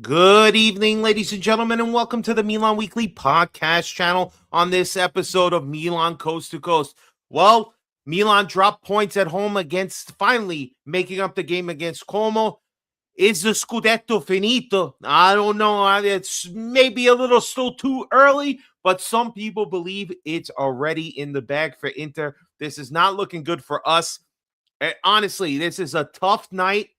Good evening, ladies and gentlemen, and welcome to the Milan Weekly Podcast channel on this episode of Milan Coast to Coast. Well, Milan dropped points at home against, finally making up the game against Como. Is the Scudetto finito? I don't know. It's maybe a little still too early, but some people believe it's already in the bag for Inter. This is not looking good for us. Honestly, this is a tough night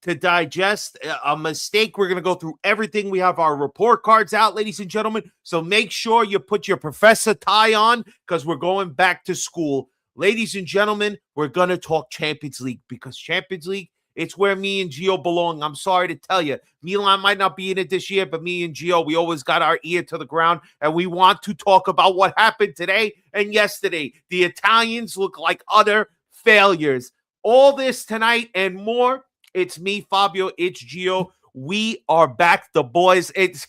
to digest a mistake. We're going to go through everything. We have our report cards out, ladies and gentlemen. So make sure you put your professor tie on because we're going back to school. Ladies and gentlemen, we're going to talk Champions League because Champions League, it's where me and Geo belong. I'm sorry to tell you, Milan might not be in it this year, but me and Geo, we always got our ear to the ground, and we want to talk about what happened today and yesterday. The Italians look like utter failures. All this tonight and more. It's me, Fabio. It's Geo. We are back, the boys. It's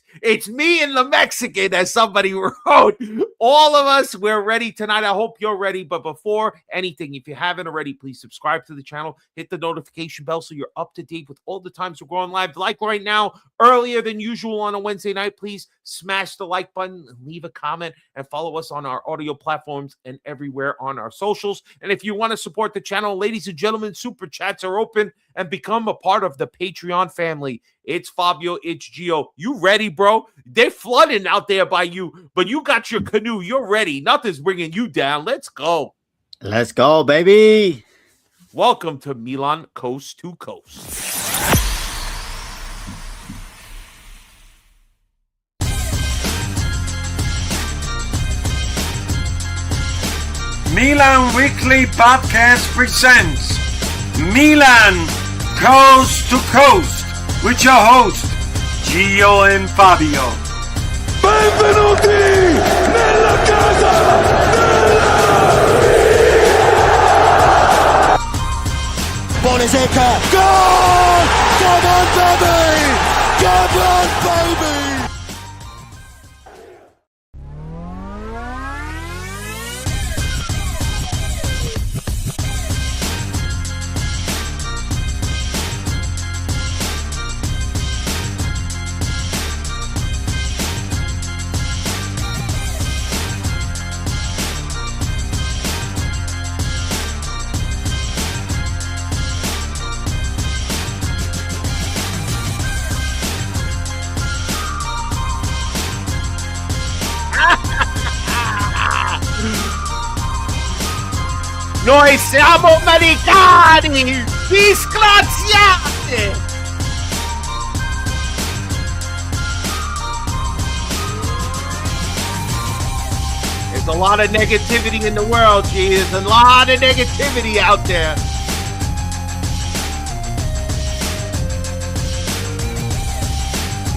me and the Mexican, as somebody wrote. All of us, we're ready tonight. I hope you're ready. But before anything, if you haven't already, please subscribe to the channel. Hit the notification bell so you're up to date with all the times we're going live. Like right now, earlier than usual on a Wednesday night, please smash the like button, leave a comment, and follow us on our audio platforms and everywhere on our socials. And if you want to support the channel, ladies and gentlemen, super chats are open and become a part of the Patreon family. It's Fabio, it's Geo. You ready, bro? They're flooding out there by you, but you got your canoe. You're ready. Nothing's bringing you down. Let's go. Let's go, baby. Welcome to Milan Coast to Coast. Milan Weekly Podcast presents Milan Coast to Coast with your host, Gio and Fabio. Benvenuti nella casa Pone secca, goal! Come on, baby! Come on, baby! Noi siamo americani! Disgraziati! There's a lot of negativity in the world, G. There's a lot of negativity out there.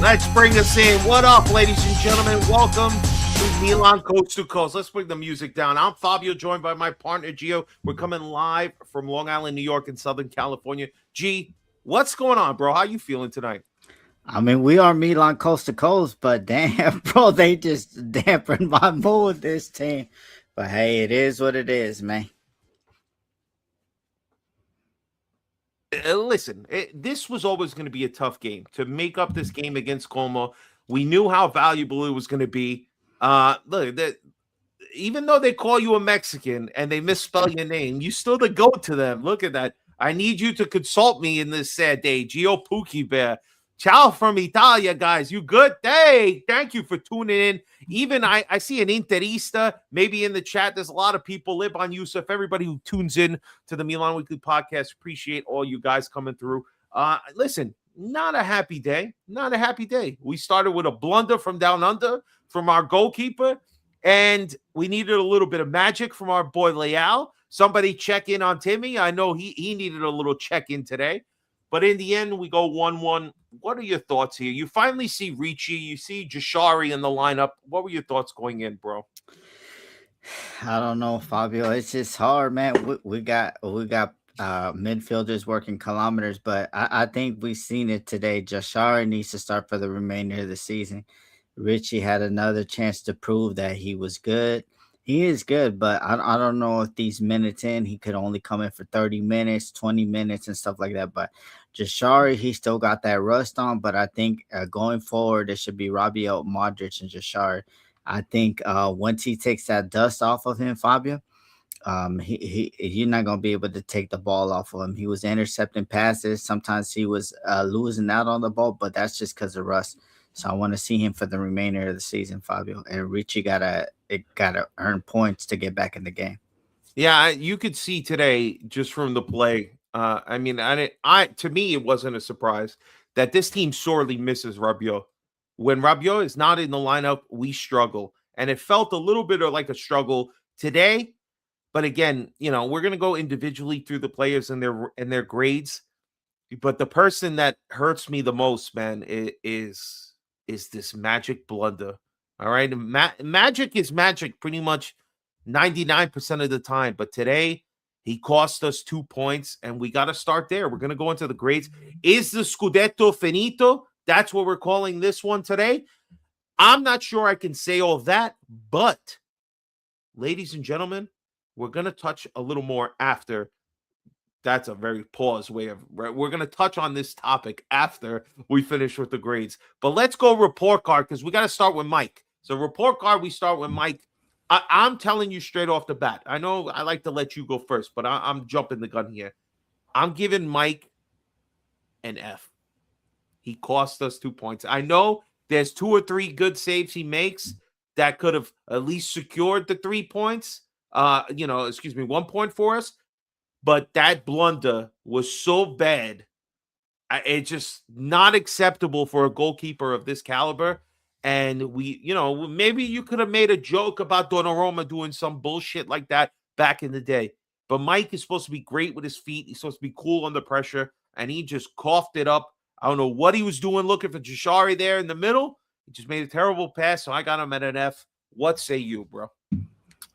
Let's bring us in. What up, ladies and gentlemen? Welcome to Milan Coast to Coast. Let's bring the music down. I'm Fabio, joined by my partner, Gio. We're coming live from Long Island, New York, and Southern California. G, what's going on, bro? How you feeling tonight? I mean, we are Milan Coast to Coast, but damn, bro, they just dampened my mood, this team. But hey, it is what it is, man. Listen, this was always going to be a tough game. To make up this game against Como, we knew how valuable it was going to be. Look, even though they call you a Mexican and they misspell your name, you still the go to them. Look at that. I need you to consult me in this sad day. Gio Pookie Bear. Ciao from Italia, guys. You good? Hey, thank you for tuning in. Even I see an Interista maybe in the chat. There's a lot of people. Live on Yusuf. Everybody who tunes in to the Milan Weekly Podcast. Appreciate all you guys coming through. Listen, not a happy day. Not a happy day. We started with a blunder from down under from our goalkeeper, and we needed a little bit of magic from our boy Leal. Somebody check in on Timmy. I know he needed a little check-in today. But in the end, we go 1-1. What are your thoughts here? You finally see Ricci. You see Jashari in the lineup. What were your thoughts going in, bro? I don't know, Fabio. It's just hard, man. We got midfielders working kilometers, but I think we've seen it today. Jashari needs to start for the remainder of the season. Ricci had another chance to prove that he was good. He is good, but I don't know if these minutes in, he could only come in for 30 minutes, 20 minutes and stuff like that. But Jashari, he still got that rust on, but I think going forward, it should be Rabiot, Modric, and Jashari. I think once he takes that dust off of him, Fabio, you're not gonna be able to take the ball off of him. He was intercepting passes. Sometimes he was losing out on the ball, but that's just because of rust. So I want to see him for the remainder of the season, Fabio. And Richie gotta earn points to get back in the game. Yeah, you could see today just from the play. I mean, to me, it wasn't a surprise that this team sorely misses Rabiot. When Rabiot is not in the lineup, we struggle, and it felt a little bit of like a struggle today. But again, we're gonna go individually through the players and their grades. But the person that hurts me the most, man, is this Magic blunder. All right, Magic is Magic pretty much 99% of the time, but today he cost us 2 points, and we got to start there. We're gonna go into the grades. Is the Scudetto finito? That's what we're calling this one today. I'm not sure I can say all that, but ladies and gentlemen, we're gonna touch a little more after. That's a very paused way of, right? We're going to touch on this topic after we finish with the grades. But let's go report card because we got to start with Mike. So report card, we start with Mike. I'm telling you straight off the bat. I know I like to let you go first, but I'm jumping the gun here. I'm giving Mike an F. He cost us 2 points. I know there's 2 or 3 good saves he makes that could have at least secured the 3 points. 1 point for us. But that blunder was so bad. It's just not acceptable for a goalkeeper of this caliber. And maybe you could have made a joke about Donnarumma doing some bullshit like that back in the day. But Mike is supposed to be great with his feet. He's supposed to be cool under pressure. And he just coughed it up. I don't know what he was doing looking for Jashari there in the middle. He just made a terrible pass. So I got him at an F. What say you, bro?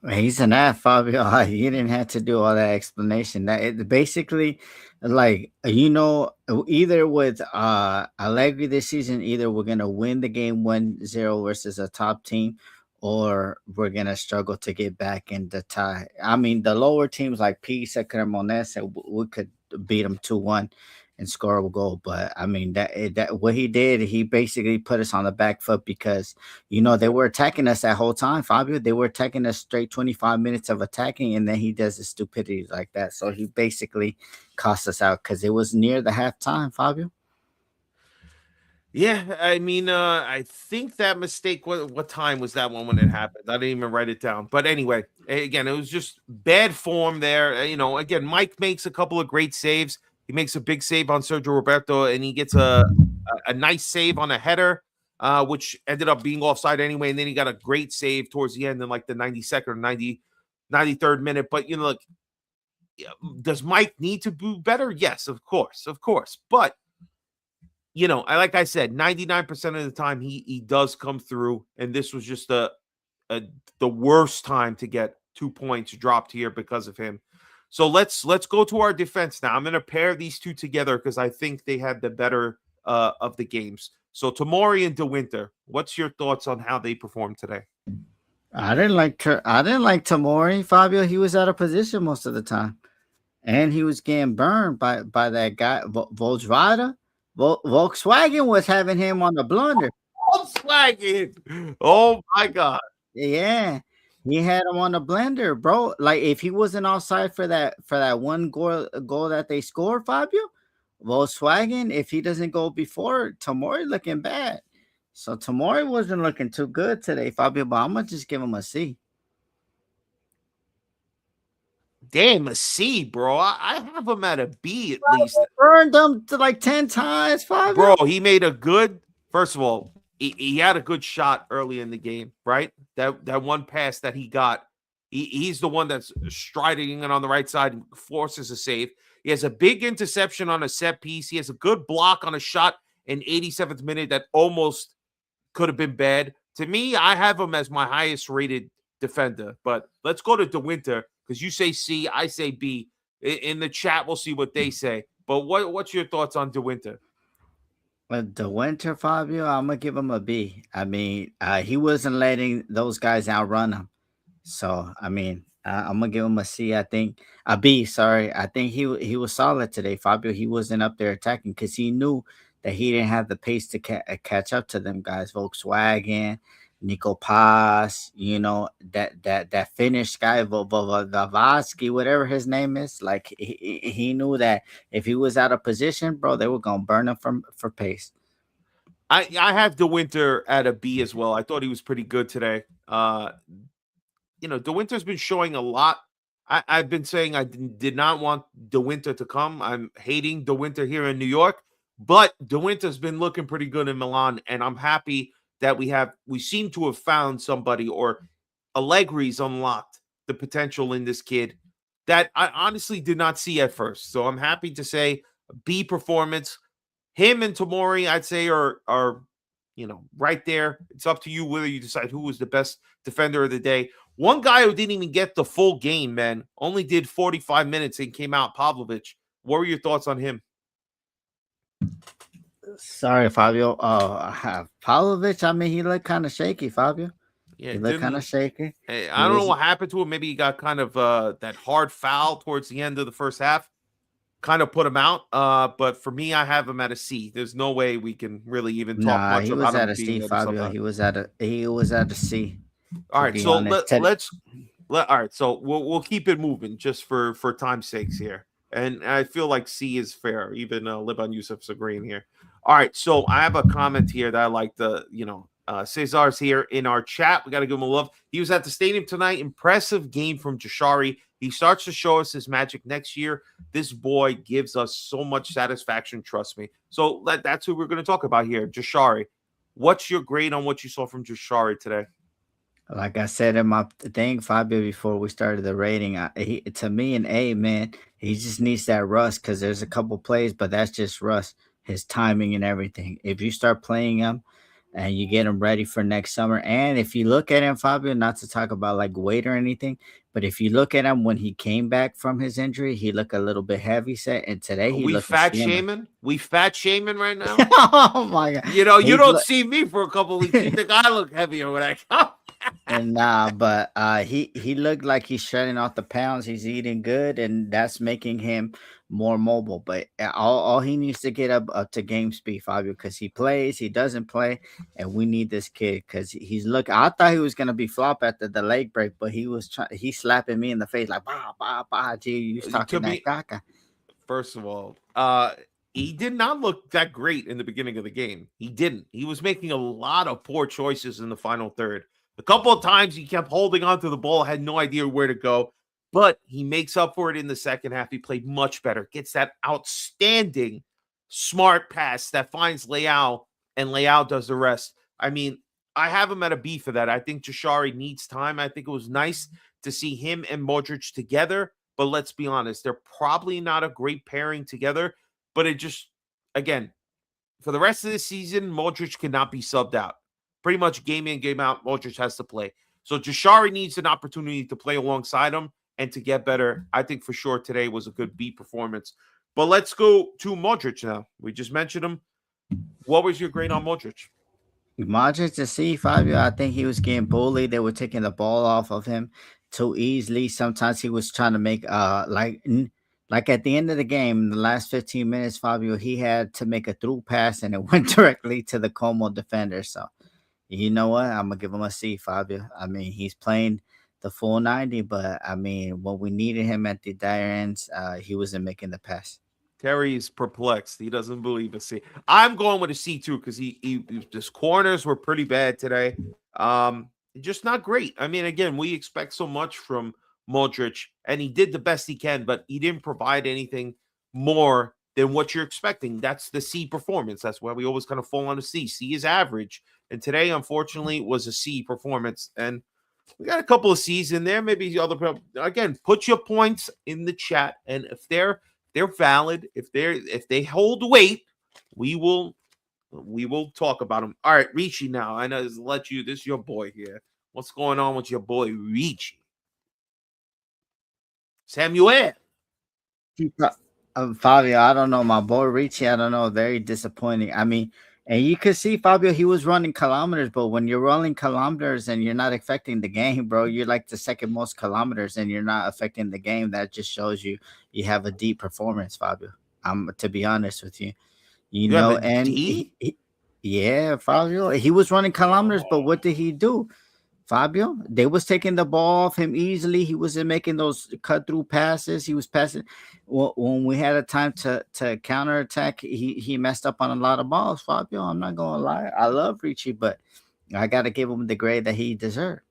He's an F, Fabio. You didn't have to do all that explanation. That it basically, like, either with Allegri this season, either we're gonna win the game 1-0 versus a top team, or we're gonna struggle to get back in the tie. I mean, the lower teams like Pisa, Cremonese, we could beat them 2-1 and score a goal. But I mean, that what he did, he basically put us on the back foot because they were attacking us that whole time, Fabio. They were attacking us straight 25 minutes of attacking, and then he does the stupidity like that. So he basically cost us out because it was near the halftime, Fabio. Yeah, I mean, I think that mistake. What time was that one when it happened? I didn't even write it down. But anyway, again, it was just bad form there. Again, Mike makes a couple of great saves. He makes a big save on Sergio Roberto, and he gets a nice save on a header, which ended up being offside anyway. And then he got a great save towards the end in like the 92nd or 93rd minute. But, does Mike need to do better? Yes, of course. But, like I said, 99% of the time he does come through. And this was just the worst time to get 2 points dropped here because of him. So let's go to our defense now. I'm going to pair these two together because I think they had the better of the games. So Tomori and De Winter, what's your thoughts on how they performed today? I didn't like Tomori, Fabio. He was out of position most of the time, and he was getting burned by that guy Volkswagen. Volkswagen was having him on the blunder. Volkswagen! Oh my God! Yeah. He had him on the blender, bro. Like if he wasn't offside for that one goal that they scored, Fabio, Volkswagen, if he doesn't go before, Tomori looking bad. So Tomori wasn't looking too good today, Fabio, but I'm gonna just give him a C. Damn, a C, bro. I have him at a B at least. Burned him to like 10 times, Fabio. Bro, he made a good, first of all, he had a good shot early in the game, right? That one pass that he got, he's the one that's striding in on the right side and forces a save. He has a big interception on a set piece. He has a good block on a shot in 87th minute that almost could have been bad. To me, I have him as my highest rated defender. But let's go to De Winter because you say C, I say B. In the chat, we'll see what they say. But what's your thoughts on De Winter? De Winter, Fabio, I'm gonna give him a B. I mean, he wasn't letting those guys outrun him. So, I mean, I'm gonna give him a C. I think a B. Sorry, I think he was solid today, Fabio. He wasn't up there attacking because he knew that he didn't have the pace to catch up to them guys. Volkswagen, Nico Paz, that Finnish guy, Vavatsky, whatever his name is. Like he knew that if he was out of position, bro, they were gonna burn him for pace. I have De Winter at a B as well. I thought he was pretty good today. De Winter's been showing a lot. I've been saying I did not want De Winter to come. I'm hating De Winter here in New York, but De Winter's been looking pretty good in Milan, and I'm happy that we seem to have found somebody, or Allegri's unlocked the potential in this kid that I honestly did not see at first. So I'm happy to say B performance. Him and Tomori, I'd say, are right there. It's up to you whether you decide who was the best defender of the day. One guy who didn't even get the full game, man, only did 45 minutes and came out, Pavlovic. What were your thoughts on him? Sorry, Fabio. Pavlovic, I mean, he looked kind of shaky, Fabio. Yeah, he looked kind of shaky. I don't know what happened to him. Maybe he got kind of that hard foul towards the end of the first half. Kind of put him out. But for me, I have him at a C. There's no way we can really even talk much he about was him at a C, Fabio. He was at a C. All right, so we'll keep it moving just for time's sakes here. And I feel like C is fair. Even Liban Yusuf's agreeing here. All right, so I have a comment here that I like Cesar's here in our chat. We got to give him a love. He was at the stadium tonight. Impressive game from Jashari. He starts to show us his magic next year. This boy gives us so much satisfaction, trust me. So that's who we're going to talk about here, Jashari. What's your grade on what you saw from Jashari today? Like I said in my thing, Fabio, before we started the rating, to me an A, man. He just needs that rust because there's a couple plays, but that's just rust, his timing and everything. If you start playing him and you get him ready for next summer, and if you look at him, Fabio, not to talk about like weight or anything, but if you look at him when he came back from his injury, he looked a little bit heavy set, and today he looked fat shaming. We fat shaming right now. Oh my god! You don't see me for a couple of weeks. You think I look heavier when I come? And but he looked like he's shredding off the pounds. He's eating good, and that's making him more mobile. But all he needs to get up to game speed, Fabio, because he plays, he doesn't play, and we need this kid because he's looking. I thought he was gonna be flop after the leg break, but he's slapping me in the face like gee, you talking that caca. First of all, he did not look that great in the beginning of the game. He didn't. He was making a lot of poor choices in the final third. A couple of times he kept holding on to the ball, had no idea where to go, but he makes up for it in the second half. He played much better, gets that outstanding, smart pass that finds Leao, and Leao does the rest. I mean, I have him at a B for that. I think Jashari needs time. I think it was nice to see him and Modric together, but let's be honest, they're probably not a great pairing together, but it just, again, for the rest of the season, Modric cannot be subbed out. Pretty much game in, game out, Modric has to play. So Jashari needs an opportunity to play alongside him and to get better. I think for sure today was a good B performance. But let's go to Modric now. We just mentioned him. What was your grade on Modric? Modric to C, Fabio. I think he was getting bullied. They were taking the ball off of him too easily. Sometimes he was trying to make like at the end of the game, the last 15 minutes, Fabio, he had to make a through pass and it went directly to the Como defender. So you know what? I'm gonna give him a C, Fabio. I mean, he's playing the full 90, but I mean, when we needed him at the dire ends, he wasn't making the pass. Terry's perplexed. He doesn't believe a C. I'm going with a C too because his corners were pretty bad today. Just not great. I mean, again, we expect so much from Modric, and he did the best he can, but he didn't provide anything more than what you're expecting. That's the C performance. That's why we always kind of fall on a C. C is average. And today, unfortunately, was a C performance. And we got a couple of C's in there. Maybe the other, again, put your points in the chat. And if they're valid, if they hold weight, we will talk about them. All right, Ricci now. I know this is your boy here. What's going on with your boy Ricci? Samuel. Fabio, I don't know. My boy Ricci, I don't know. Very disappointing. I mean, And you could see Fabio, he was running kilometers, but when you're running kilometers and you're not affecting the game, bro, you're like the second most kilometers and you're not affecting the game. That just shows you have a deep performance, Fabio. I'm to be honest with you, You have a and D? yeah, Fabio, he was running kilometers, but what did he do? Fabio, they was taking the ball off him easily. He wasn't making those cut through passes. He was passing. Well, when we had a time to counterattack, he messed up on a lot of balls. Fabio, I'm not gonna lie. I love Ricci, but I gotta give him the grade that he deserved.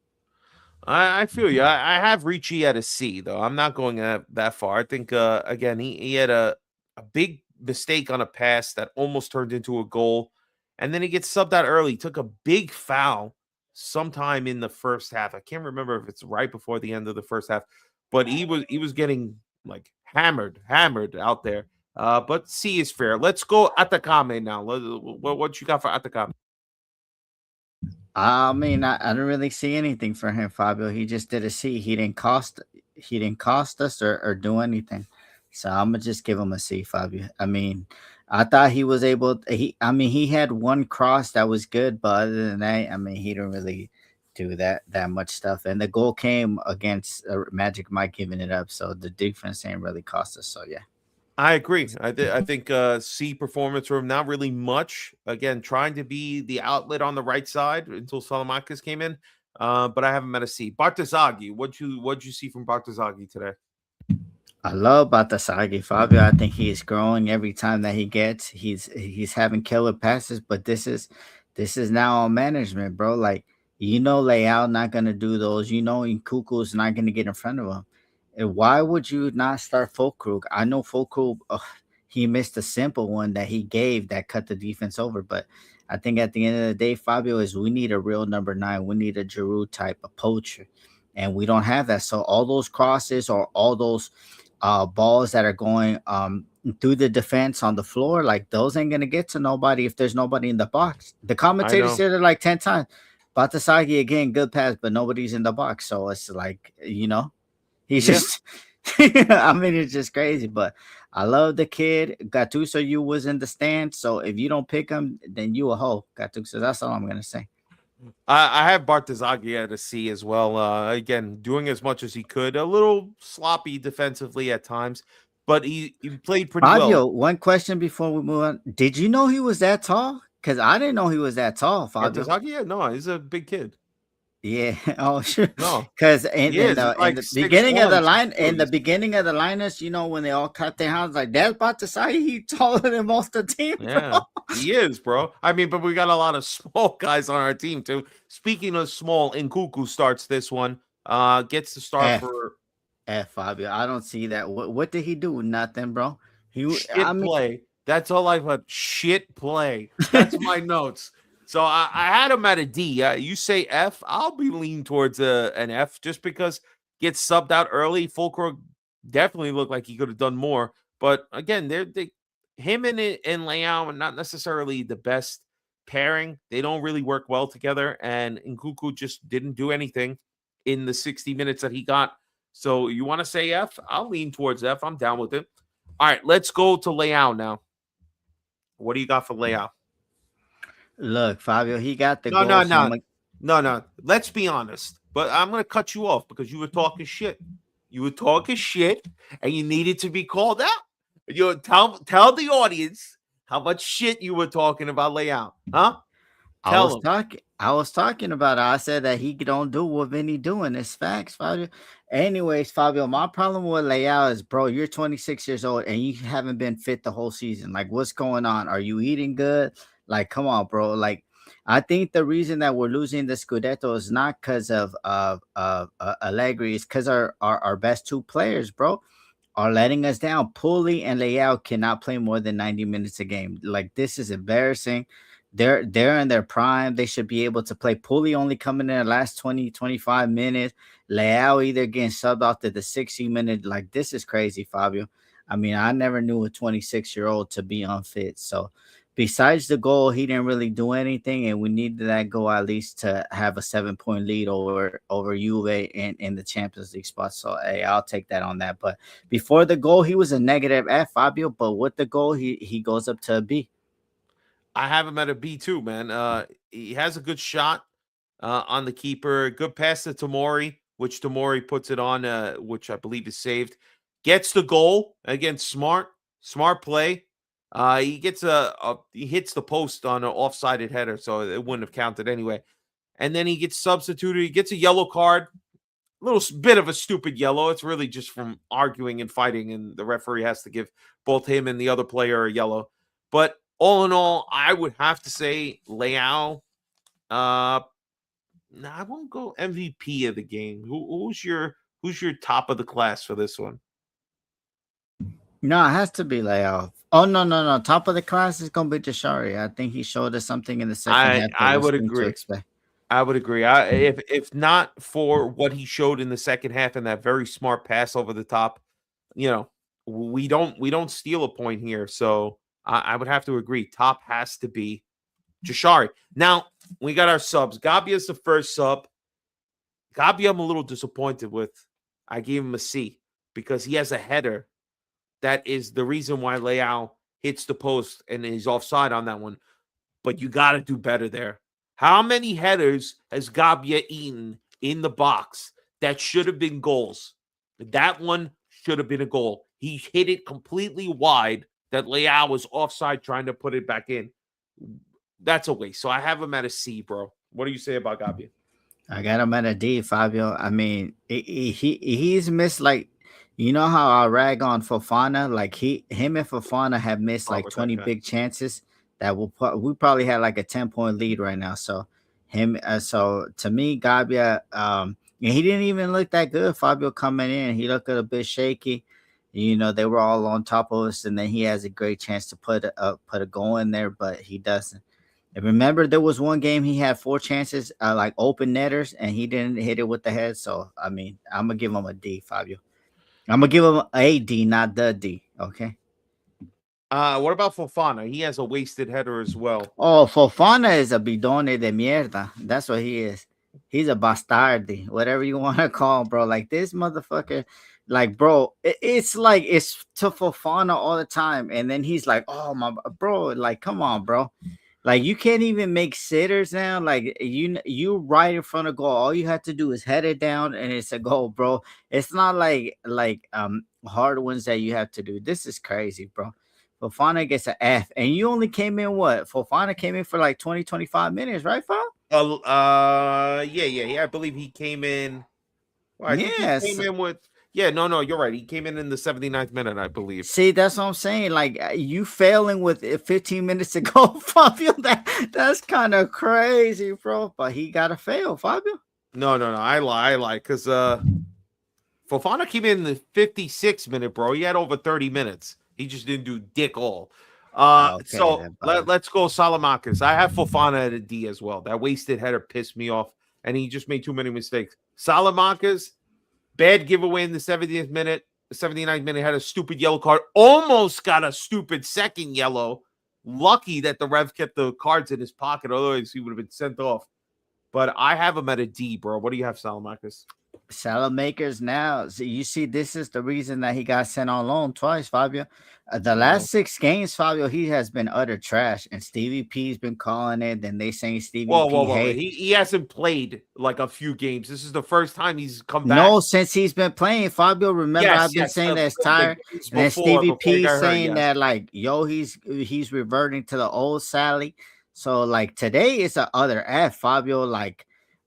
I feel you. I have Ricci at a C, though. I'm not going that far. I think, again, he had a big mistake on a pass that almost turned into a goal. And then he gets subbed out early. He took a big foul sometime in the first half. I can't remember if it's right before the end of the first half, but he was getting like hammered out there. But C is fair. Let's go Atacame now. What you got for Atacame? I mean, I don't really see anything for him, Fabio. He just did a C. He didn't cost us or do anything. So I'm gonna just give him a C, Fabio. I mean, I thought he was able. He had one cross that was good, but other than that, I mean, he didn't really do that much stuff. And the goal came against Magic Mike giving it up, so the defense ain't really cost us. So yeah. I agree. I think C performance from not really much. Again, trying to be the outlet on the right side until Salamakis came in. But I haven't met a C. Bartosaghi, what'd you see from Bartosaghi today? I love Batasagi, Fabio. I think he is growing every time that he gets. He's having killer passes, but this is now on management, bro. Like Leao not gonna do those. Nkuku's not gonna get in front of him. And why would you not start Fulkrug? I know Fulkrug, he missed a simple one that he gave that cut the defense over, but I think at the end of the day, Fabio, is we need a real number 9. We need a Giroud type of poacher, and we don't have that. So all those crosses or all those balls that are going through the defense on the floor, like those ain't gonna get to nobody if there's nobody in the box. The commentators said it like 10 times. Batasagi again, good pass, but nobody's in the box. So it's like, he's just I mean, it's just crazy. But I love the kid. Gattuso, you was in the stand. So if you don't pick him, then you a hoe, Gattuso. That's all I'm gonna say. I have Bartosaghi at a C as well. Again, doing as much as he could. A little sloppy defensively at times, but he played pretty Fabio, well. one question before we move on. Did you know he was that tall? Because I didn't know he was that tall, Fabio. Bartosaghi, yeah, no, he's a big kid. Yeah. Oh, sure. No, Because in the beginning of the line, in the beginning of the liners, when they all cut their hands, like that's about to say he taller than most of the team. Yeah, he is, bro. I mean, but we got a lot of small guys on our team too. Speaking of small, Nkuku starts this one. Gets the start for Fabio. I don't see that. What did he do? Nothing, bro. play. That's all I've heard. Shit play. That's my notes. So I had him at a D. You say F, I'll be leaning towards an F just because gets subbed out early. Fulkrug definitely looked like he could have done more. But again, him and Leao are not necessarily the best pairing. They don't really work well together. And Nkuku just didn't do anything in the 60 minutes that he got. So you want to say F? I'll lean towards F. I'm down with it. All right, let's go to Leao now. What do you got for Leao? Look, Fabio, he got the No, goal. No. Let's be honest. But I'm going to cut you off because you were talking shit. You were talking shit, and you needed to be called out. You tell the audience how much shit you were talking about Leao, huh? I was talking about it. I said that he don't do what Vinny doing. It's facts, Fabio. Anyways, Fabio, my problem with Leao is, bro, you're 26 years old and you haven't been fit the whole season. Like, what's going on? Are you eating good? Like, come on, bro. Like, I think the reason that we're losing the Scudetto is not because of Allegri. It's because our best 2 players, bro, are letting us down. Pulli and Leao cannot play more than 90 minutes a game. Like, this is embarrassing. They're in their prime. They should be able to play. Pulli only coming in the last 20, 25 minutes. Leao either getting subbed out to the 60-minute. Like, this is crazy, Fabio. I mean, I never knew a 26-year-old to be unfit. So, besides the goal, he didn't really do anything, and we needed that goal at least to have a 7-point lead over Juve in the Champions League spot. So, hey, I'll take that on that. But before the goal, he was a negative F, Fabio. But with the goal, he goes up to a B. I have him at a B too, man. He has a good shot on the keeper. Good pass to Tomori, which Tomori puts it on, which I believe is saved. Gets the goal again. Smart play. He gets he hits the post on an offsided header, so it wouldn't have counted anyway. And then he gets substituted. He gets a yellow card. A little bit of a stupid yellow. It's really just from arguing and fighting, and the referee has to give both him and the other player a yellow. But all in all, I would have to say Leao. I won't go MVP of the game. Who's your top of the class for this one? No, it has to be Leao. Oh no! Top of the class is gonna be Jashari. I think he showed us something in the second half. I would agree. I would agree. If not for what he showed in the second half and that very smart pass over the top, we don't steal a point here. So I would have to agree. Top has to be Jashari. Now we got our subs. Gabbia's the first sub. Gabbia, I'm a little disappointed with. I gave him a C because he has a header. That is the reason why Leao hits the post and he's offside on that one. But you got to do better there. How many headers has Gabbia eaten in the box that should have been goals? That one should have been a goal. He hit it completely wide that Leao was offside trying to put it back in. That's a waste. So I have him at a C, bro. What do you say about Gabbia? I got him at a D, Fabio. I mean, he's missed, like, you know how I rag on Fofana? Like him and Fofana have missed like 20 big chances that we probably had like a 10-point lead right now. So so to me, Gabbia, he didn't even look that good. Fabio coming in, he looked a bit shaky. They were all on top of us, and then he has a great chance to put a goal in there, but he doesn't. And remember, there was one game he had 4 chances, like open netters, and he didn't hit it with the head. So I mean, I'm gonna give him a D, Fabio. I'm gonna give him a D, not the D. Okay. What about Fofana? He has a wasted header as well. Oh, Fofana is a bidone de mierda. That's what he is. He's a bastardi, whatever you want to call him, bro. Like this motherfucker, like, bro, it's like it's to Fofana all the time, and then he's like, oh my bro, like, come on, bro. Like, you can't even make sitters now. Like, you right in front of goal. All you have to do is head it down, and it's a goal, bro. It's not like hard ones that you have to do. This is crazy, bro. Fofana gets an F, and you only came in what? Fofana came in for like 20, 25 minutes, right, Fo? Yeah. I believe he came in. Well, he came in with. Yeah, no, you're right. He came in the 79th minute, I believe. See, that's what I'm saying. Like, you failing with 15 minutes to go, Fabio. That's kind of crazy, bro. But he got to fail, Fabio. No. I lie. Because Fofana came in the 56th minute, bro. He had over 30 minutes. He just didn't do dick all. So let's go Salamanca's. I have Fofana at a D as well. That wasted header pissed me off, and he just made too many mistakes. Salamanca's. Bad giveaway in the 70th minute. The 79th minute had a stupid yellow card. Almost got a stupid second yellow. Lucky that the ref kept the cards in his pocket. Otherwise, he would have been sent off. But I have him at a D, bro. What do you have, Salamakers? Salamakers now. So you see, this is the reason that he got sent on loan twice, Fabio. The last 6 games, Fabio, he has been utter trash, and Stevie P's been calling it. Then they saying Stevie P. Whoa. He hasn't played like a few games. This is the first time he's come back. No, since he's been playing, Fabio. Remember, I've been saying that it's tired. And Stevie P saying that, like, yo, he's reverting to the old Sally. So, like, today is a other F, Fabio. Like,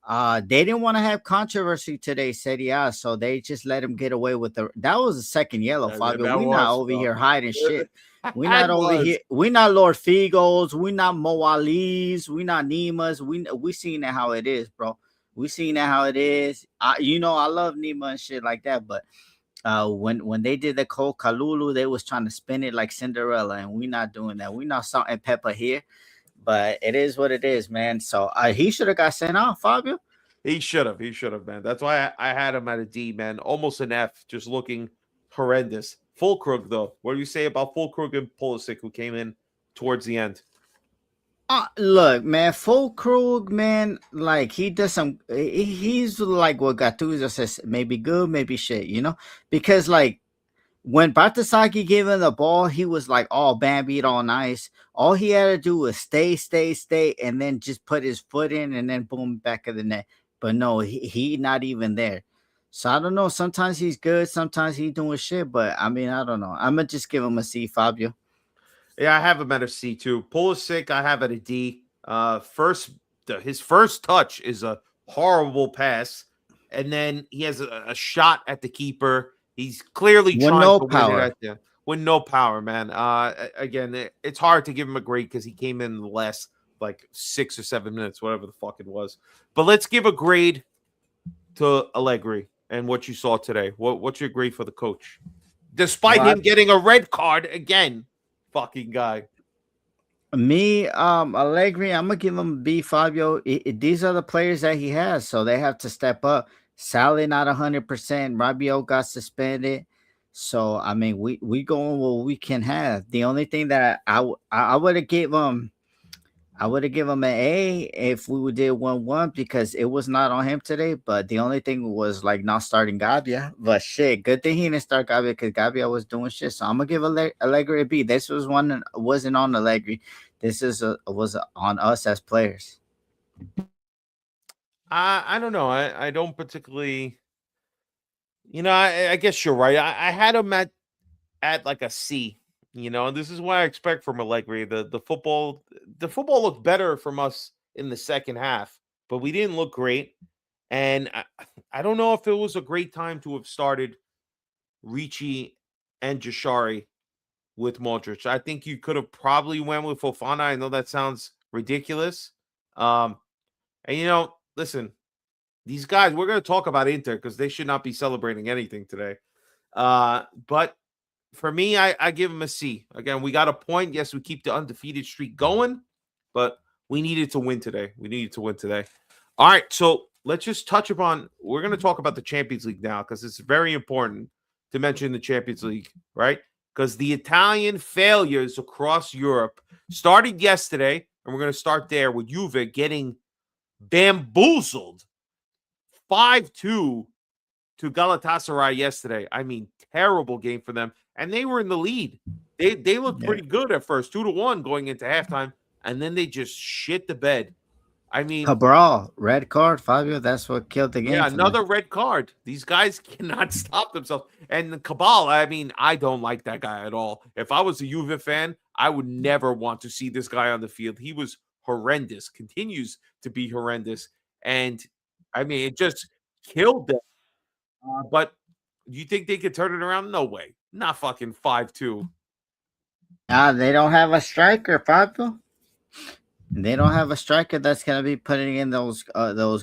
they didn't want to have controversy today, Serie A, so they just let him get away with that was the second yellow, Fabio. We're not over here hiding shit. We're not over here. We're not Lord Figos. We're not Moalis. We're not Nimas. We seen that how it is, bro. We seen that how it is. I love Nima and shit like that, but when they did the Cole Kalulu, they was trying to spin it like Cinderella, and we're not doing that. We're not salt and pepper here. But it is what it is, man. So he should have got sent off, Fabio. He should have, man. That's why I had him at a D, man. Almost an F, just looking horrendous. Fulkrug, though. What do you say about Fulkrug and Pulisic, who came in towards the end? Look, man, Fulkrug, man, like, he does some. He's like what Gattuso says, maybe good, maybe shit, because, like, when Batasaki gave him the ball, he was like all bambied, all nice. All he had to do was stay, and then just put his foot in, and then boom, back of the net. But no, he not even there. So I don't know. Sometimes he's good, sometimes he's doing shit. But I mean, I don't know. I'm gonna just give him a C, Fabio. Yeah, I have him at a C too. Pulisic, I have at a D. His first touch is a horrible pass, and then he has a shot at the keeper. He's clearly With trying no to power. win it at the with no power, man. Again, it's hard to give him a grade because he came in the last like 6 or 7 minutes, whatever the fuck it was. But let's give a grade to Allegri and what you saw today. What's your grade for the coach? Despite him getting a red card again, fucking guy. Me, Allegri, I'm gonna give him a B, Fabio. These are the players that he has, so they have to step up. Sally not 100%. Rabiot got suspended, so I mean, we going what we can have. The only thing that I would have give him, I would have given him an A if we did 1-1 because it was not on him today. But the only thing was like not starting Gabia. But shit, good thing he didn't start Gabia because Gabia was doing shit. So I'm gonna give Allegri a B. This was one wasn't on Allegri. This was on us as players. I don't know. I don't particularly. I guess you're right. I had him at like a C. And this is what I expect from Allegri. The football looked better from us in the second half, but we didn't look great. And I don't know if it was a great time to have started Ricci and Jashari with Modric. I think you could have probably went with Fofana. I know that sounds ridiculous. And listen, these guys, we're going to talk about Inter because they should not be celebrating anything today. But for me, I give them a C. Again, we got a point. Yes, we keep the undefeated streak going, but we needed to win today. All right, so let's just touch upon, we're going to talk about the Champions League now because it's very important to mention the Champions League, right? Because the Italian failures across Europe started yesterday, and we're going to start there with Juve getting bamboozled 5-2 to Galatasaray yesterday. I mean, terrible game for them. And they were in the lead. They looked pretty good at first, 2-1 going into halftime, and then they just shit the bed. I mean, Cabral, red card, Fabio. That's what killed the game. Yeah, another red card. These guys cannot stop themselves. And Cabal, I mean, I don't like that guy at all. If I was a Juve fan, I would never want to see this guy on the field. He was horrendous, continues to be horrendous. And, I mean, it just killed them. But do you think they could turn it around? No way. Not fucking 5-2. They don't have a striker, Fabio. They don't have a striker that's gonna be putting in those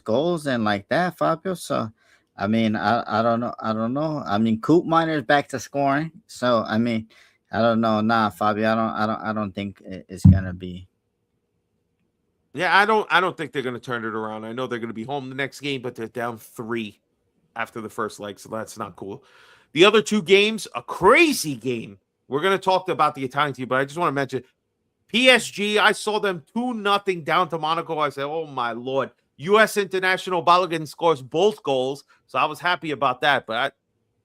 goals and like that, Fabio. So, I mean, I don't know. I mean, Coop Miner's back to scoring. So, I mean, I don't know. Nah, Fabio. I don't think it's gonna be. Yeah, I don't think they're gonna turn it around. I know they're gonna be home the next game, but they're down 3 after the first leg, so that's not cool. The other two games, a crazy game. We're going to talk about the Italian team, but I just want to mention PSG. I saw them 2-0 down to Monaco. I said, oh, my Lord. U.S. international Balogun scores both goals, so I was happy about that. But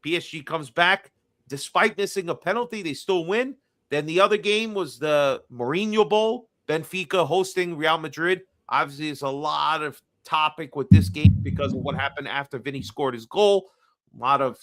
PSG comes back. Despite missing a penalty, they still win. Then the other game was the Mourinho Bowl, Benfica hosting Real Madrid. Obviously, there's a lot of topic with this game because of what happened after Vinny scored his goal. A lot of,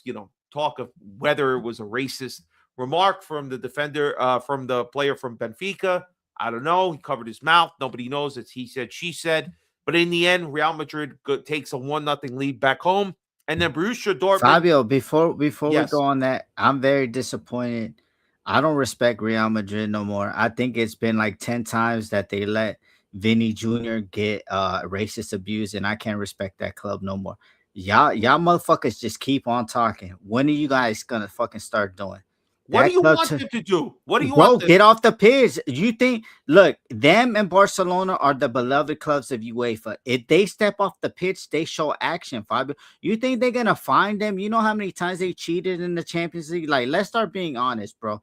talk of whether it was a racist remark from the defender, from the player from Benfica. I don't know. He covered his mouth. Nobody knows. It's he said, she said. But in the end, Real Madrid takes a 1-0 lead back home. And then Borussia Dortmund. Fabio, before we go on that, I'm very disappointed. I don't respect Real Madrid no more. I think it's been like 10 times that they let Vinny Jr. get racist abuse, and I can't respect that club no more. Y'all motherfuckers just keep on talking. When are you guys gonna fucking start doing? What do you want them to do? What do you want them to do? Get off the pitch. You think, look, them and Barcelona are the beloved clubs of UEFA. If they step off the pitch, they show action, Fabio. You think they're gonna find them? You know how many times they cheated in the Champions League? Like, let's start being honest, bro.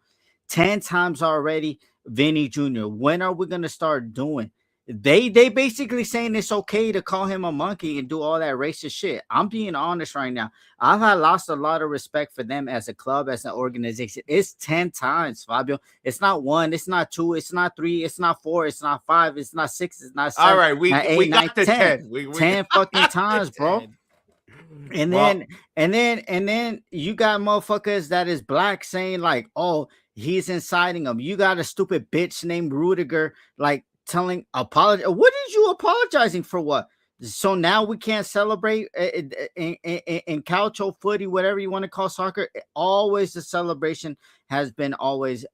10 times already, Vinny Jr. When are we gonna start doing? They basically saying it's okay to call him a monkey and do all that racist shit. I'm being honest right now. I've had lost a lot of respect for them as a club, as an organization. It's 10 times, Fabio. It's not 1, it's not 2, it's not 3, it's not 4, it's not 5, it's not 6, it's not 7. All right, we not 8, we not got the 10. 10. We 10 got fucking the times, bro. 10. And Well, then you got motherfuckers that is black saying like, oh, he's inciting them. You got a stupid bitch named Rudiger like telling apology. What is you apologizing for? What? So now we can't celebrate in calcio footy, whatever you want to call soccer. Always the celebration has been always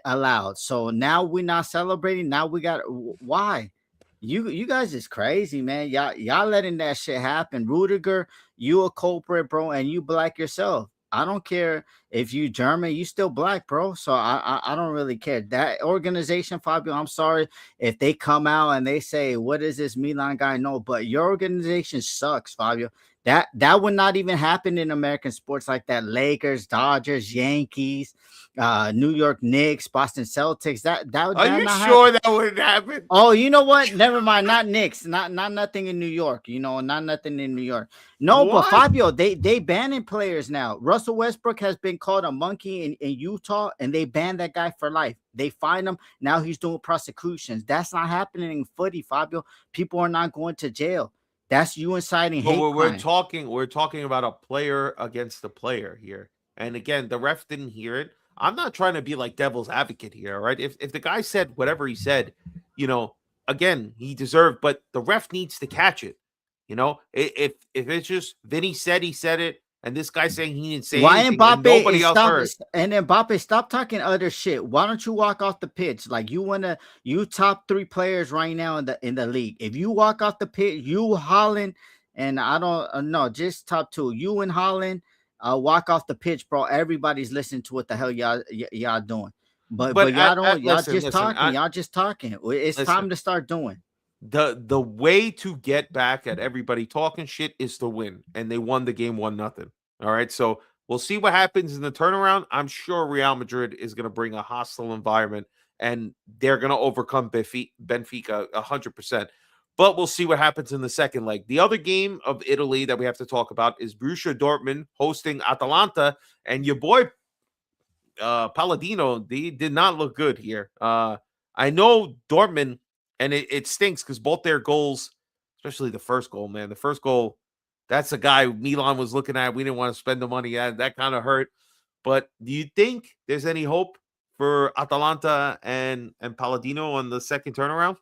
allowed. So now we're not celebrating. Now we got why? You guys is crazy, man. Y'all letting that shit happen. Rudiger, you a culprit, bro, and you black yourself. I don't care if you German, you still black, bro. So I don't really care. That organization, Fabio, I'm sorry if they come out and they say, what is this Milan guy? No, but your organization sucks, Fabio. That would not even happen in American sports like that. Lakers, Dodgers, Yankees, New York Knicks, Boston Celtics. That would are that you not sure happen? that would happen? Oh, you know what? Never mind. Not Knicks. Not nothing in New York. Not nothing in New York. No, but What? Fabio, they banning players now. Russell Westbrook has been called a monkey in Utah, and they banned that guy for life. They fined him. Now he's doing prosecutions. That's not happening in footy, Fabio. People are not going to jail. That's you inciting But hate we're crime. talking about a player against a player here. And again, the ref didn't hear it. I'm not trying to be like devil's advocate here, right? If the guy said whatever he said, again, he deserved, but the ref needs to catch it. If it's just Vinny said he said it, and this guy saying he didn't say Why anything, and Mbappe nobody is else stop heard. and Mbappe stop talking other shit? Why don't you walk off the pitch? Like you top 3 players right now in the league. If you walk off the pitch, you Holland and I don't know, just top 2. You and Holland walk off the pitch, bro. Everybody's listening to what the hell y'all doing. But But y'all don't y'all listen, just talking. Y'all just talking. It's listen. time to start doing. The way to get back at everybody talking shit is to win, and they won the game 1-0. All right, so we'll see what happens in the turnaround. I'm sure Real Madrid is going to bring a hostile environment, and they're going to overcome Benfica 100%. But we'll see what happens in the second leg. The other game of Italy that we have to talk about is Borussia Dortmund hosting Atalanta, and your boy Palladino, they did not look good here. I know Dortmund. And it stinks because both their goals, especially the first goal, man. The first goal, that's a guy Milan was looking at. We didn't want to spend the money at. That kind of hurt. But do you think there's any hope for Atalanta and Palladino on the second turnaround?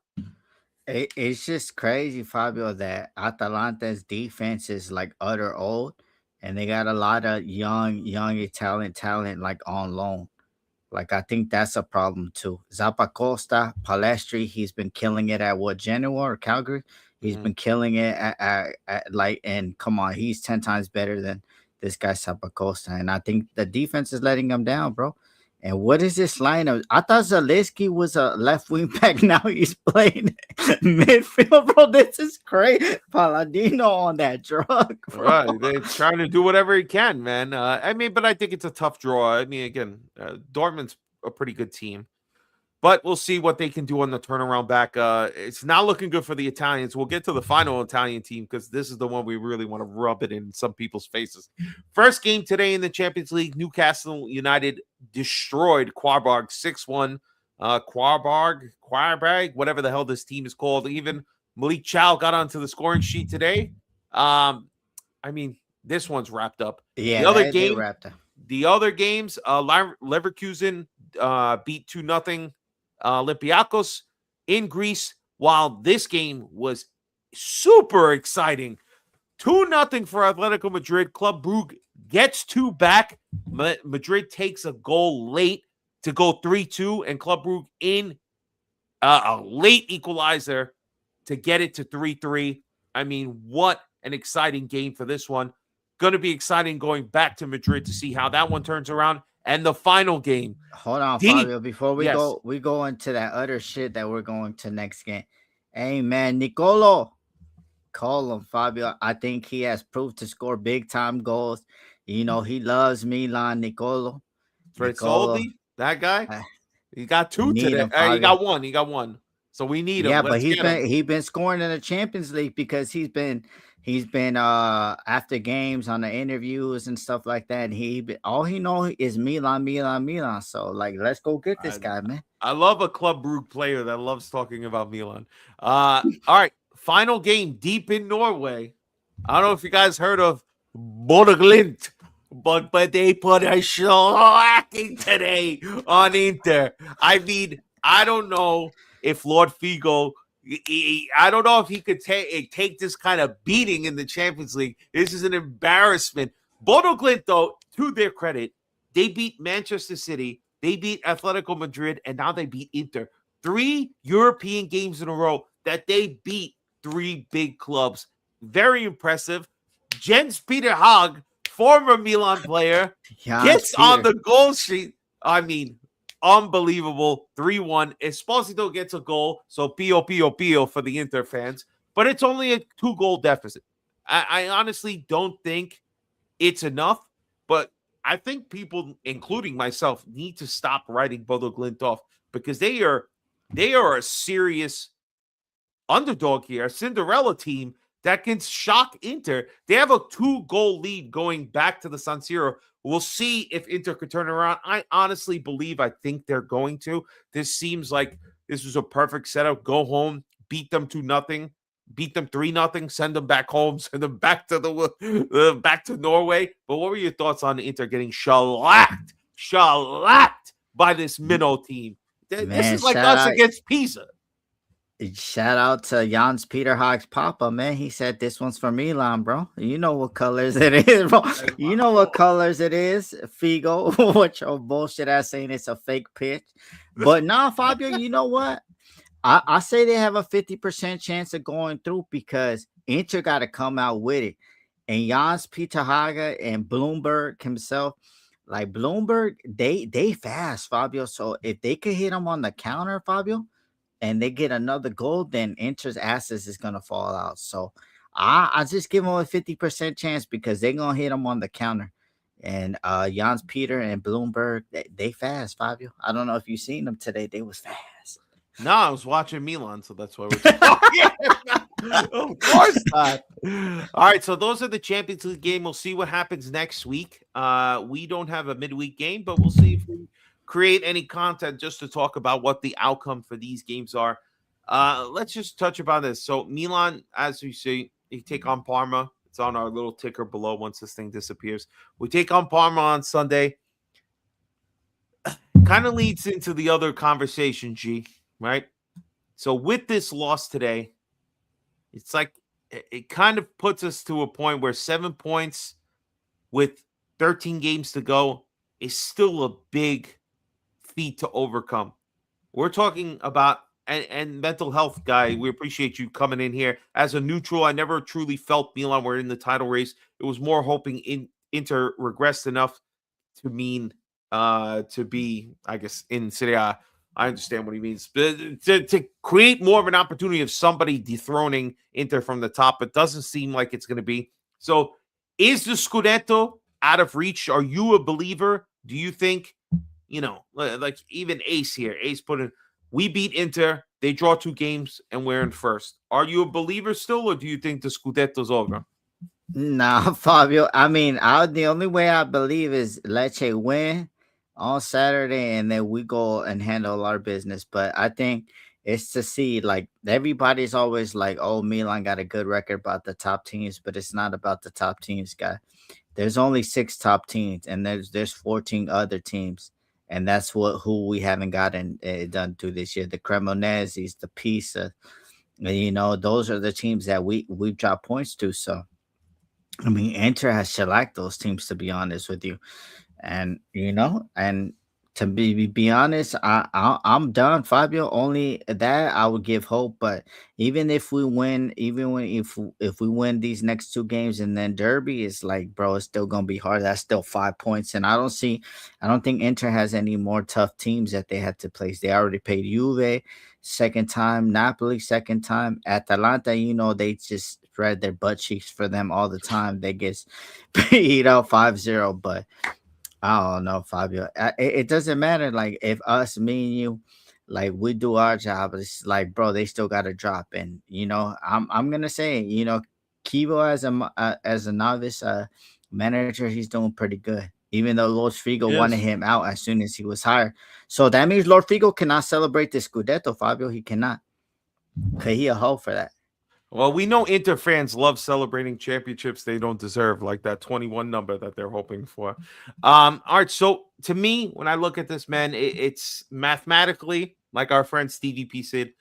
It's just crazy, Fabio, that Atalanta's defense is like utter old, and they got a lot of young Italian talent like on loan. Like, I think that's a problem too. Zappacosta, Palestri, he's been killing it at Genoa or Calgary. He's been killing it at like, and come on, he's 10 times better than this guy Zappacosta. And I think the defense is letting him down, bro. And what is this lineup? I thought Zaleski was a left wing back. Now he's playing midfield, bro. This is crazy. Palladino on that drug, bro. Right. They're trying to do whatever he can, man. But I think it's a tough draw. I mean, again, Dortmund's a pretty good team. But we'll see what they can do on the turnaround back. It's not looking good for the Italians. We'll get to the final Italian team because this is the one we really want to rub it in some people's faces. First game today in the Champions League, Newcastle United destroyed Quarberg 6-1. Quarberg, whatever the hell this team is called. Even Malik Chow got onto the scoring sheet today. This one's wrapped up. Yeah, the other they game, wrapped up. The other games, Leverkusen beat 2-0 Olympiacos in Greece, while this game was super exciting. 2-0 for Atletico Madrid. Club Brugge gets 2 back. Madrid takes a goal late to go 3-2, and Club Brugge in a late equalizer to get it to 3-3. I mean, what an exciting game for this one. Going to be exciting going back to Madrid to see how that one turns around. And the final game. Hold on, Fabio. Before we Yes. we go into that other shit that we're going to next game. Hey, man, Nicolo, call him, Fabio. I think he has proved to score big time goals. He loves Milan, Nicolo. Fred Soldi, that guy. He got 2 need today. him, He got one. So we need him. Yeah, but Let's get him. he's been scoring in the Champions League because he's been after games on the interviews and stuff like that. All he know is Milan, Milan, Milan. So like, let's go get this guy, man. I love a Club Brugge player that loves talking about Milan. All right, final game deep in Norway. I don't know if you guys heard of Bodø/Glimt, but they put a shellacking today on Inter. I mean, I don't know if Lord Figo, I don't know if he could take this kind of beating in the Champions League. This is an embarrassment. Bodø/Glimt, though, to their credit, they beat Manchester City, they beat Atletico Madrid, and now they beat Inter. 3 European games in a row that they beat 3 big clubs. Very impressive. Jens Peter Hag, former Milan player, gets on the goal sheet. I mean, unbelievable. 3-1. Esposito gets a goal, so pio for the Inter fans. But it's only a 2-goal deficit. I honestly don't think it's enough, but I think people, including myself, need to stop writing Bodø/Glimt off because they are a serious underdog here, a Cinderella team that can shock Inter. They have a 2-goal lead going back to the San Siro. We'll see if Inter could turn around. I honestly I think they're going to. This seems like this was a perfect setup. Go home, beat them 2-0, beat them 3-0, send them back home, send them back to back to Norway. But what were your thoughts on Inter getting shellacked by this minnow team? This is like us against Pisa. Shout out to Jans Peter Hag's papa, man. He said this one's for Milan, bro. You know what colors it is, bro. You know what colors it is, Figo. What your bullshit ass saying it's a fake pitch. But nah, Fabio, you know what? I say they have a 50% chance of going through because Inter got to come out with it. And Jans Peter Hage and Bloomberg himself, like Bloomberg, they fast, Fabio. So if they could hit him on the counter, Fabio, and they get another goal, then Inter's asses is gonna fall out. So I just give them a 50% chance because they're gonna hit them on the counter. And Jans Peter and Bloomberg, they fast, Fabio. I don't know if you seen them today. They was fast. No, I was watching Milan, so that's why we're talking. Of course not. All right, so those are the Champions League game. We'll see what happens next week. We don't have a midweek game, but we'll see if we create any content just to talk about what the outcome for these games are. Let's just touch about this. So Milan, as we see, you take on Parma. It's on our little ticker below once this thing disappears. We take on Parma on Sunday. Kind of leads into the other conversation, G, right? So with this loss today, it's like it kind of puts us to a point where 7 points with 13 games to go is still a big feat to overcome. We're talking about and mental health, guy. We appreciate you coming in here as a neutral. I never truly felt Milan were in the title race. It was more hoping Inter regressed enough to mean to be, I guess, in Serie A. I understand what he means. To create more of an opportunity of somebody dethroning Inter from the top, it doesn't seem like it's going to be. So is the Scudetto out of reach? Are you a believer? Do you think, like even Ace here, Ace put in, we beat Inter, they draw 2 games, and we're in first. Are you a believer still, or do you think the Scudetto's over? Nah, Fabio. I mean, the only way I believe is Lecce win on Saturday, and then we go and handle our business. But I think it's to see, like, everybody's always like, oh, Milan got a good record about the top teams, but it's not about the top teams, guy. There's only 6 top teams, and there's 14 other teams, and that's who we haven't gotten done to this year. The Cremoneses, the Pisa, those are the teams that we've dropped points to. So, I mean, Inter has shellacked those teams, to be honest with you. And and to be honest, I'm done, Fabio. Only that I would give hope. But even if we win, if we win these next 2 games and then Derby, it's like, bro, it's still gonna be hard. That's still 5 points, and I don't think Inter has any more tough teams that they had to place. They already played Juve second time, Napoli second time, Atalanta. They just spread their butt cheeks for them all the time. They get beat out 5-0, but I don't know, Fabio. It doesn't matter. Like, if us, me and you, Like we do our job, it's like, bro, they still got to drop. And I'm gonna say, Kibo as a novice manager, he's doing pretty good. Even though Lord Figo wanted Yes. him out as soon as he was hired, so that means Lord Figo cannot celebrate the Scudetto, Fabio. He cannot. Cause he a hoe for that. Well, we know Inter fans love celebrating championships they don't deserve, like that 21 number that they're hoping for. All right, so to me, when I look at this, man, it's mathematically, like our friend Stevie P said,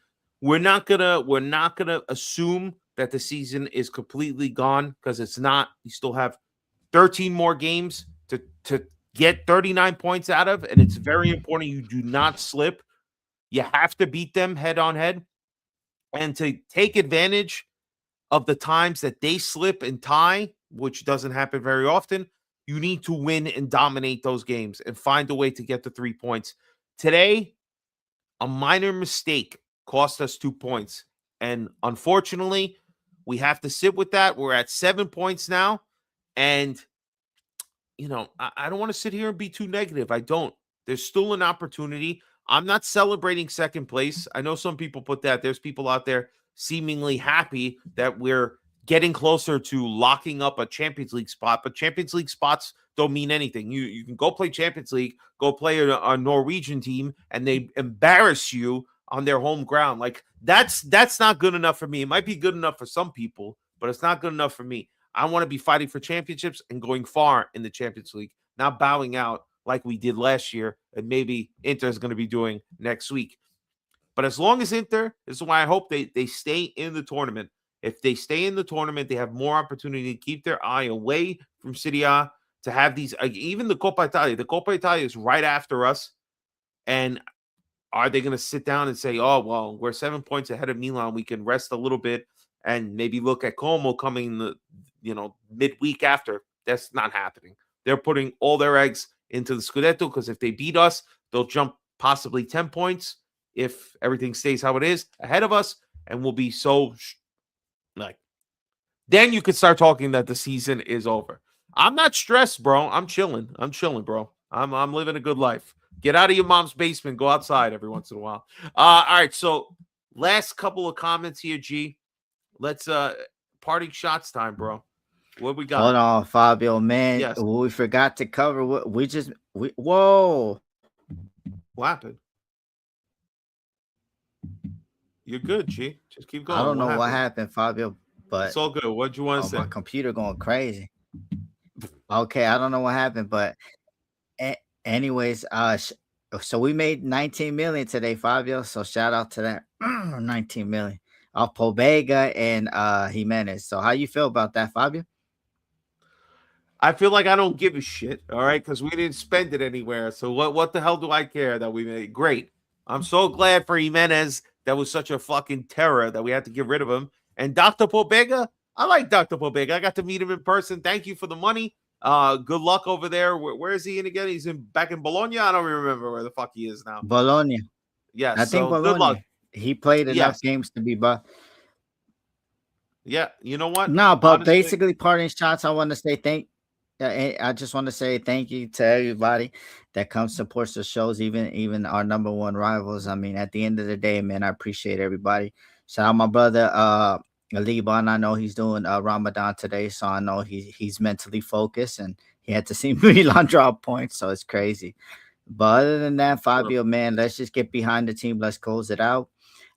we're not gonna assume that the season is completely gone, because it's not. You still have 13 more games to get 39 points out of, and it's very important you do not slip. You have to beat them head on head, and to take advantage of the times that they slip and tie, which doesn't happen very often, you need to win and dominate those games and find a way to get the 3 points. Today, a minor mistake cost us 2 points. And unfortunately, we have to sit with that. We're at 7 points now. And, I don't want to sit here and be too negative. I don't. There's still an opportunity. I'm not celebrating second place. I know some people put that. There's people out there seemingly happy that we're getting closer to locking up a Champions League spot, but Champions League spots don't mean anything. You can go play Champions League, go play a Norwegian team, and they embarrass you on their home ground. Like that's not good enough for me. It might be good enough for some people, but it's not good enough for me. I want to be fighting for championships and going far in the Champions League, not bowing out like we did last year, and maybe Inter is going to be doing next week. But as long as Inter, this is why I hope they stay in the tournament. If they stay in the tournament, they have more opportunity to keep their eye away from Serie A, to have these, even the Coppa Italia. The Coppa Italia is right after us. And are they going to sit down and say, oh, well, we're 7 points ahead of Milan. We can rest a little bit and maybe look at Como coming, midweek after? That's not happening. They're putting all their eggs into the Scudetto, because if they beat us, they'll jump possibly 10 points if everything stays how it is ahead of us, and we'll be then you could start talking that the season is over. I'm not stressed, bro. I'm chilling, bro. I'm living a good life. Get out of your mom's basement, go outside every once in a while. All right, so last couple of comments here, G. Let's parting shots time, bro. What we got? Hold on, Fabio, man. Yes. We forgot to cover what whoa. What happened? You're good, G. Just keep going. I don't know what happened, Fabio, but it's all good. What'd you want to say? my computer going crazy. Okay, I don't know what happened, but anyways, so we made 19 million today, Fabio. So shout out to that 19 million off Pobega and Jimenez. So how you feel about that, Fabio? I feel like I don't give a shit, all right, because we didn't spend it anywhere. So what the hell do I care that we made? Great. I'm so glad for Jimenez. That was such a fucking terror that we had to get rid of him. And Dr. Pobega, I like Dr. Pobega. I got to meet him in person. Thank you for the money. Good luck over there. Where is he in again? He's back in Bologna. I don't remember where the fuck he is now. Bologna. Yes. I think Bologna. Good luck. He played enough games to be, but yeah, you know what? No, but honestly, basically, parting shots. I want to say I just want to say thank you to everybody that comes supports the shows, even our number one rivals. I mean, at the end of the day, man, I appreciate everybody. Shout out my brother Liban. I know he's doing Ramadan today, so I know he's mentally focused, and he had to see Milan drop points, so it's crazy. But other than that, Fabio, man, let's just get behind the team. Let's close it out.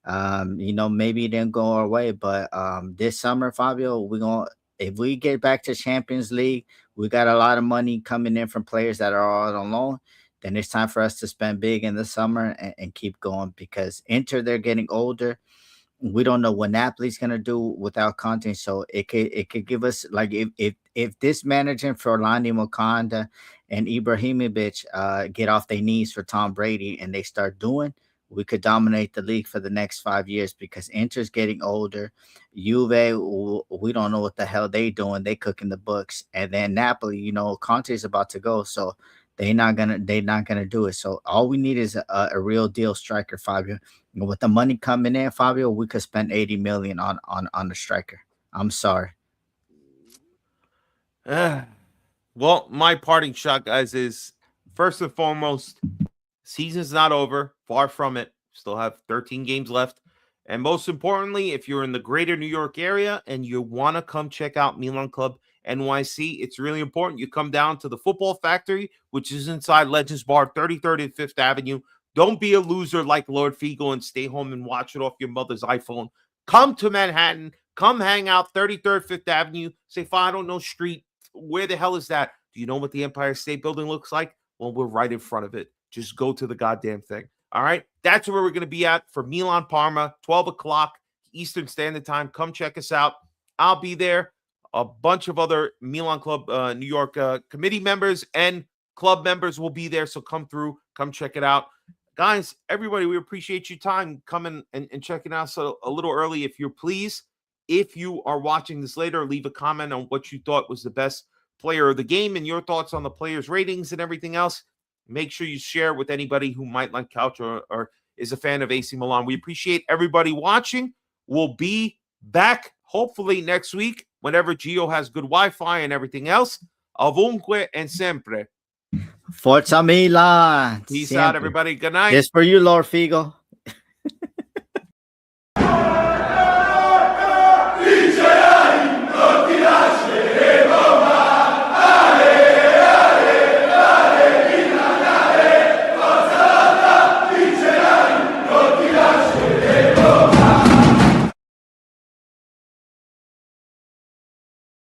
Maybe it didn't go our way, but this summer, Fabio, if we get back to Champions League, we got a lot of money coming in from players that are all on loan. Then it's time for us to spend big in the summer and keep going, because Inter, they're getting older. We don't know what Napoli's gonna do without Conte, so it could give us, like, if this manager for Orlando Mokanda and Ibrahimovic get off their knees for Tom Brady and they start doing, we could dominate the league for the next 5 years, because Inter's getting older. Juve, we don't know what the hell they doing. They cooking the books. And then Napoli, Conte is about to go, so they're not gonna do it. So all we need is a real deal striker, Fabio. With the money coming in, Fabio, we could spend 80 million on the striker. I'm sorry. Well, my parting shot, guys, is first and foremost, season's not over. Far from it. Still have 13 games left. And most importantly, if you're in the greater New York area and you want to come check out Milan Club NYC, it's really important you come down to the Football Factory, which is inside Legends Bar, 33rd and 5th Avenue. Don't be a loser like Lord Figo and stay home and watch it off your mother's iPhone. Come to Manhattan. Come hang out 33rd, 5th Avenue. Say, I don't know street. Where the hell is that? Do you know what the Empire State Building looks like? Well, we're right in front of it. Just go to the goddamn thing. All right? That's where we're going to be at for Milan Parma, 12 o'clock Eastern Standard Time. Come check us out. I'll be there. A bunch of other Milan Club New York committee members and club members will be there. So come through. Come check it out. Guys, everybody, we appreciate your time coming and checking out a little early, if you're pleased. If you are watching this later, leave a comment on what you thought was the best player of the game and your thoughts on the players' ratings and everything else. Make sure you share with anybody who might like couch or is a fan of AC Milan. We appreciate everybody watching. We'll be back hopefully next week whenever Geo has good Wi-Fi and everything else. Ovunque and sempre. Forza Milan. Peace Siempre. out, everybody. Good night. This for you, Lord Figo.